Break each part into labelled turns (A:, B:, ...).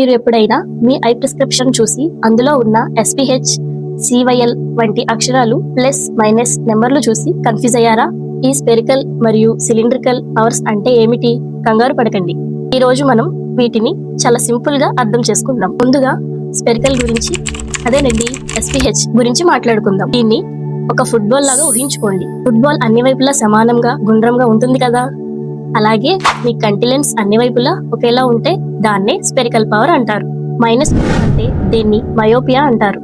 A: మీరు ఎప్పుడైనా me I prescription చూసి అందులో ఉన్న SPH, CYL వంటి అక్షరాలు ప్లస్ మైనస్ నెంబర్లు చూసి కన్ఫ్యూజ్ అయ్యారా? ఈ స్పెరికల్ మరియు సిలిండ్రికల్ పవర్స్ అంటే ఏమిటి? కంగారు పడకండి. ఈ రోజు మనం వీటిని చాలా సింపుల్ గా అర్థం చేసుకుందాం. ముందుగా స్పెరికల్ గురించి, అదేనండి SPH గురించి మాట్లాడుకుందాం. దీన్ని ఒక ఫుట్బాల్ లాగా ఊహించుకోండి. ఫుట్బాల్ అన్ని వైపులా సమానంగా గుండ్రంగా ఉంటుంది కదా, అలాగే మీ కంటి లెన్స్ అన్ని వైపులా ఒకేలా ఉంటే దాన్నే స్పెరికల్ పవర్ అంటారు. మైనస్ అంటే దీన్ని మయోపియా అంటారు,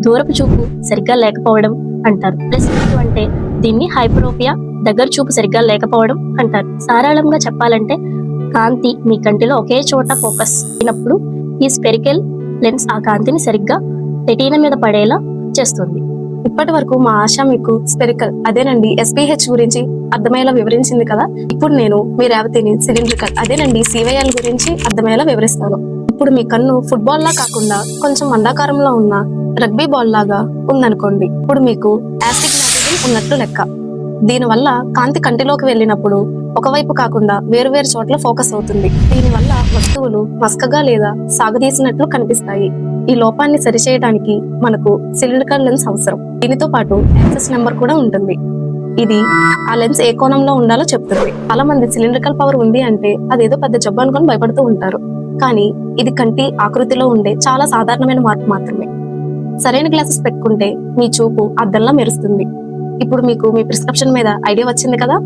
A: దూరపు చూపు సరిగ్గా లేకపోవడం అంటారు. ప్లస్ అంటే దీన్ని హైపరోపియా, దగ్గర చూపు సరిగ్గా లేకపోవడం అంటారు. సారాంశంగా చెప్పాలంటే కాంతి మీ కంటిలో ఒకే చోట ఫోకస్ అయినప్పుడు ఈ స్పెరికల్ లెన్స్ ఆ కాంతిని సరిగ్గా రెటీనా మీద పడేలా చేస్తుంది.
B: ఇప్పటి వరకు మా ఆశ మీకు స్పెరికల్ అదేనండి SPH గురించి అర్థమయ్యేలా వివరించింది కదా. ఇప్పుడు నేను మీ రేవతిని సిలిండ్రికల్ అదేనండి CYL గురించి అర్థమయ్యేలా వివరిస్తాను. ఇప్పుడు మీ కన్ను ఫుట్బాల్ లా కాకుండా కొంచెం అండాకారంలో ఉన్న రగ్బీ బాల్ లాగా ఉందనుకోండి. ఇప్పుడు మీకు యాస్టిగ్మాటిజం ఉన్నట్లు లెక్క. దీనివల్ల కాంతి కంటిలోకి వెళ్ళినప్పుడు ఒకవైపు కాకుండా వేరువేరు చోట్ల ఫోకస్ అవుతుంది. దీనివల్ల వస్తువులు మస్కగా లేదా సాగదీసినట్లు కనిపిస్తాయి. ఈ లోపాన్ని సరిచేయడానికి మనకు సిలిండ్రికల్ లెన్స్ అవసరం. దీనితో పాటు యాక్సెస్ నెంబర్ కూడా ఉంటుంది. ఇది ఆ లెన్స్ ఏ కోణంలో ఉండాలో చెప్తుంది. చాలా మంది సిలిండ్రికల్ పవర్ ఉంది అంటే అదేదో పెద్ద జబ్బు అనుకొని భయపడుతూ ఉంటారు. కానీ ఇది కంటి ఆకృతిలో ఉండే చాలా సాధారణమైన మార్పు మాత్రమే. సరైన గ్లాసెస్ పెట్టుకుంటే మీ చూపు అద్దంలా మెరుస్తుంది. ఇప్పుడు మీకు మీ ప్రిస్క్రిప్షన్ మీద ఐడియా వచ్చింది కదా.